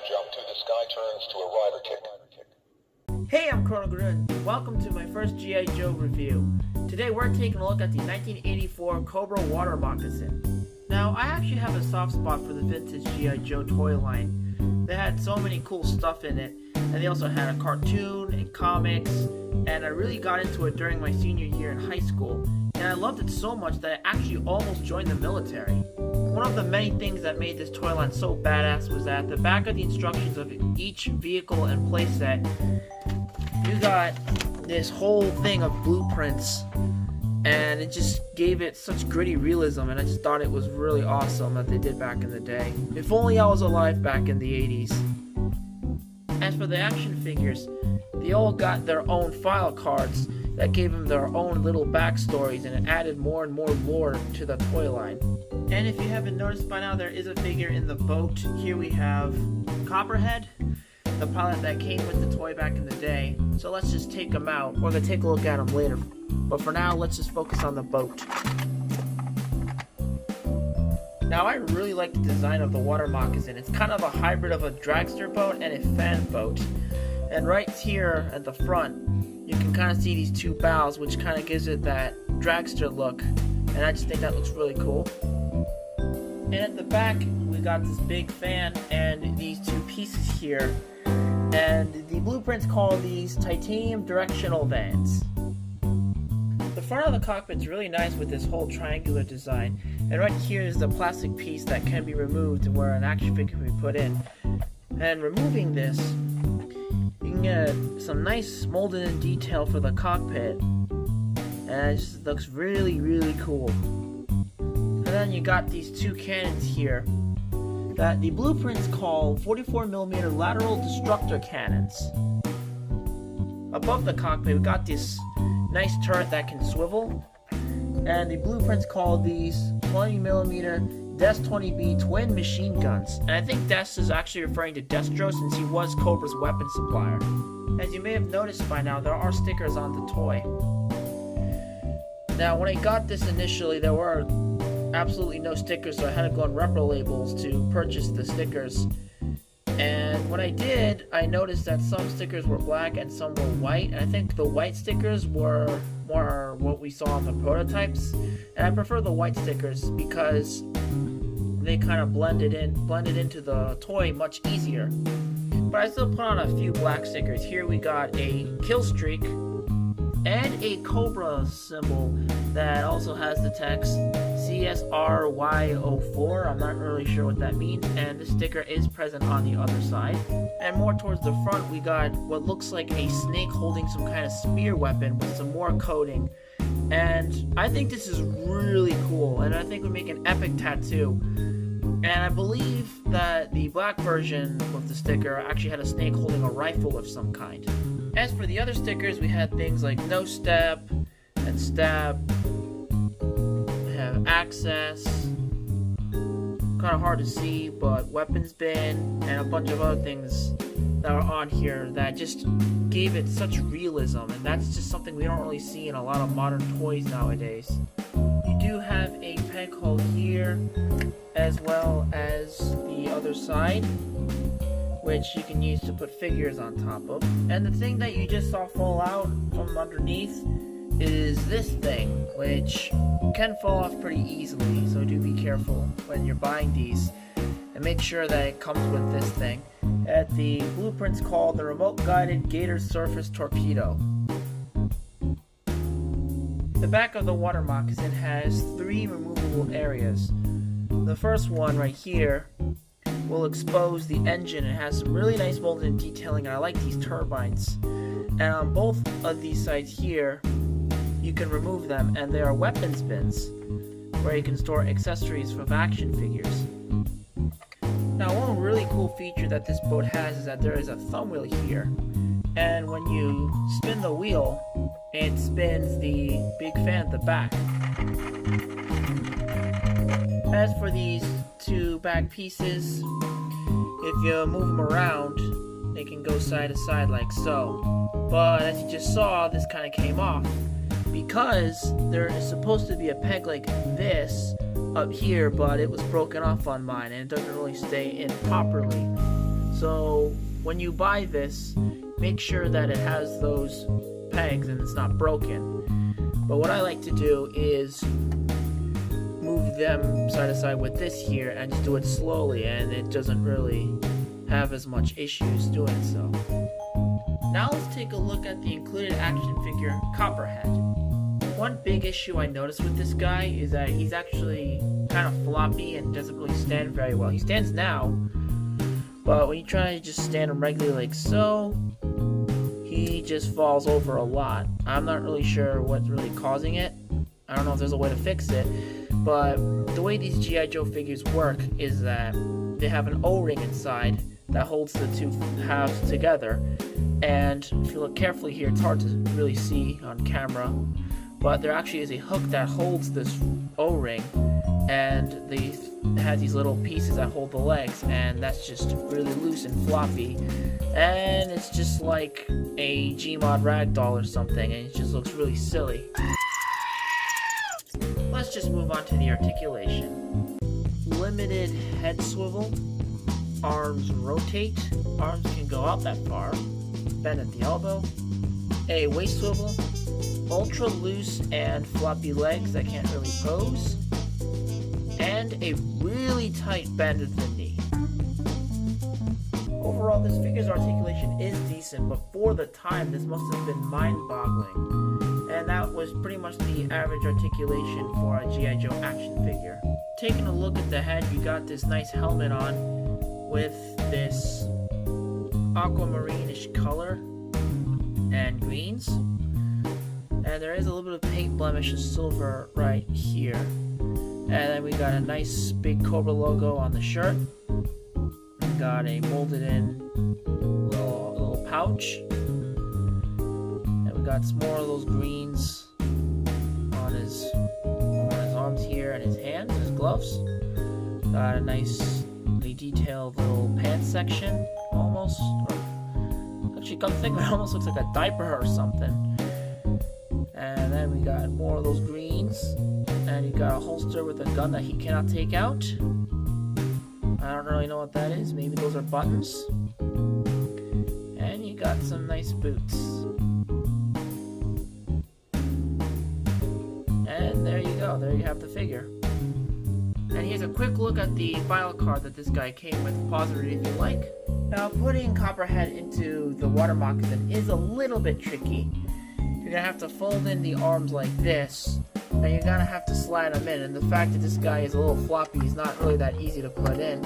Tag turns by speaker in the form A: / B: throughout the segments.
A: jump to the sky turns to a rider kick.
B: Hey, I'm Colonel Grun. Welcome to my first G.I. Joe review. Today we're taking a look at the 1984 Cobra water moccasin. Now, I actually have a soft spot for the vintage G.I. Joe toy line. They had so many cool stuff in it, and they also had a cartoon and comics, and I really got into it during my senior year in high school, and I loved it so much that I actually almost joined the military. One of the many things that made this toy line so badass was that at the back of the instructions of each vehicle and playset, you got this whole thing of blueprints, and it just gave it such gritty realism, and I just thought it was really awesome that they did back in the day. If only I was alive back in the 80s. As for the action figures, they all got their own file cards that gave them their own little backstories, and it added more and more lore to the toy line. And if you haven't noticed by now, there is a figure in the boat. Here we have Copperhead, the pilot that came with the toy back in the day. So let's just take him out. We're going to take a look at him later. But for now, let's just focus on the boat. Now, I really like the design of the water moccasin. It's kind of a hybrid of a dragster boat and a fan boat. And right here at the front, you can kind of see these two bows, which kind of gives it that dragster look. And I just think that looks really cool. And at the back, we got this big fan and these two pieces here. And the blueprints call these titanium directional vans. The front of the cockpit's really nice with this whole triangular design. And right here is the plastic piece that can be removed where an action figure can be put in. And removing this, you can get some nice molded in detail for the cockpit. And it just looks really, really cool. And then you got these two cannons here that the blueprints call 44mm lateral destructor cannons. Above the cockpit, we got this nice turret that can swivel, and the blueprints call these 20mm Des-20B twin machine guns. And I think Des is actually referring to Destro since he was Cobra's weapon supplier. As you may have noticed by now, there are stickers on the toy. Now, when I got this initially, there were absolutely no stickers, so I had to go on Repro Labels to purchase the stickers. And when I did, I noticed that some stickers were black and some were white. And I think the white stickers were more what we saw on the prototypes. And I prefer the white stickers because they kind of blended into the toy much easier. But I still put on a few black stickers. Here we got a kill streak and a Cobra symbol that also has the text CSRY04. I'm not really sure what that means, and the sticker is present on the other side. And more towards the front, we got what looks like a snake holding some kind of spear weapon with some more coating. And I think this is really cool, and I think would make an epic tattoo. And I believe that the black version of the sticker actually had a snake holding a rifle of some kind. As for the other stickers, we had things like no step and stab. We have access, kind of hard to see, but weapons bin, and a bunch of other things that are on here that just gave it such realism, and that's just something we don't really see in a lot of modern toys nowadays. You do have a peg hole here, as well as the other side, which you can use to put figures on top of. And the thing that you just saw fall out from underneath is this thing, which can fall off pretty easily, so do be careful when you're buying these. And make sure that it comes with this thing. At the blueprints called the remote guided Gator surface torpedo. The back of the water moccasin has 3 removable areas. The first one right here will expose the engine. It has some really nice molded in detailing, and I like these turbines. And on both of these sides here, you can remove them, and they are weapons bins where you can store accessories from action figures. Now, one really cool feature that this boat has is that there is a thumb wheel here, and when you spin the wheel, it spins the big fan at the back. As for these 2 back pieces, if you move them around, they can go side to side like so. But as you just saw, this kind of came off because there is supposed to be a peg like this up here, but it was broken off on mine and it doesn't really stay in properly. So when you buy this, make sure that it has those pegs and it's not broken. But what I like to do is move them side to side with this here and just do it slowly, and it doesn't really have as much issues doing so. Now let's take a look at the included action figure Copperhead. One big issue I noticed with this guy is that he's actually kind of floppy and doesn't really stand very well. He stands now, but when you try to just stand him regularly like so, he just falls over a lot. I'm not really sure what's really causing it. I don't know if there's a way to fix it, but the way these G.I. Joe figures work is that they have an O-ring inside that holds the two halves together, and if you look carefully here, it's hard to really see on camera, but there actually is a hook that holds this O-ring, and they have these little pieces that hold the legs, and that's just really loose and floppy, and it's just like a Gmod ragdoll or something, and it just looks really silly. Let's just move on to the articulation. Limited head swivel, arms rotate, arms can go out that far, bend at the elbow, a waist swivel, ultra loose and floppy legs that can't really pose, and a really tight bend at the knee. Overall, this figure's articulation is decent, but for the time, this must have been mind-boggling. And that was pretty much the average articulation for a G.I. Joe action figure. Taking a look at the head, you got this nice helmet on with this aquamarine-ish color and greens. And there is a little bit of paint blemish of silver right here. And then we got a nice big Cobra logo on the shirt. We got a molded in little pouch. And we got some more of those greens on his arms here and his hands, his gloves. Got a nicely detailed little pants section, almost. Actually, come to think of it, almost looks like a diaper or something. And then we got more of those greens. And you got a holster with a gun that he cannot take out. I don't really know what that is. Maybe those are buttons. And you got some nice boots. And there you go. There you have the figure. And here's a quick look at the file card that this guy came with. Pause it if you like. Now, putting Copperhead into the water moccasin is a little bit tricky. You're going to have to fold in the arms like this, and you're going to have to slide them in. And the fact that this guy is a little floppy is not really that easy to put in.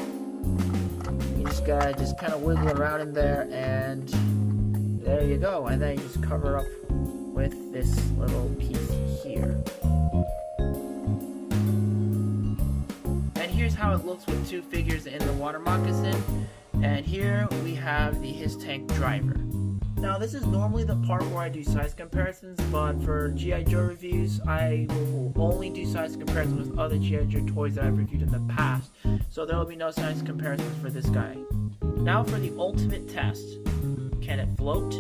B: You just got to just kind of wiggle around in there, and there you go. And then you just cover up with this little piece here. And here's how it looks with two figures in the water moccasin. And here we have the His Tank driver. Now this is normally the part where I do size comparisons, but for G.I. Joe reviews, I will only do size comparisons with other G.I. Joe toys that I've reviewed in the past, so there will be no size comparisons for this guy. Now for the ultimate test. Can it float?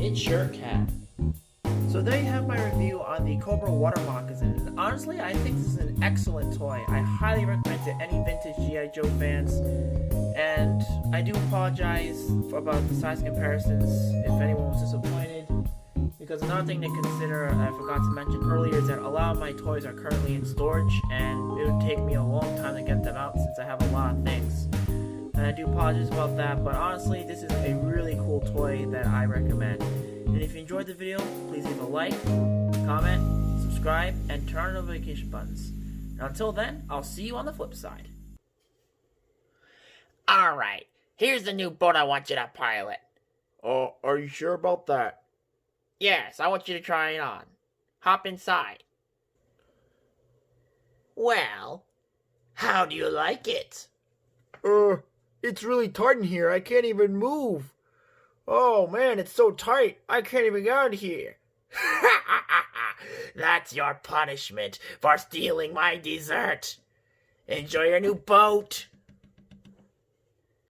B: It sure can. So there you have my review on the Cobra water moccasin, and honestly I think this is an excellent toy. I highly recommend it to any vintage G.I. Joe fans, and I do apologize about the size comparisons if anyone was disappointed, because another thing to consider I forgot to mention earlier is that a lot of my toys are currently in storage, and it would take me a long time to get them out since I have a lot of things. And I do apologize about that, but honestly this is a really cool toy that I recommend. And if you enjoyed the video, please leave a like, comment, subscribe, and turn on the notification buttons. And until then, I'll see you on the flip side.
C: Alright, here's the new boat I want you to pilot.
D: Oh, are you sure about that?
C: Yes, I want you to try it on. Hop inside. Well, how do you like it?
D: It's really tight in here. I can't even move. Oh man, it's so tight. I can't even get out of here.
C: That's your punishment for stealing my dessert. Enjoy your new boat.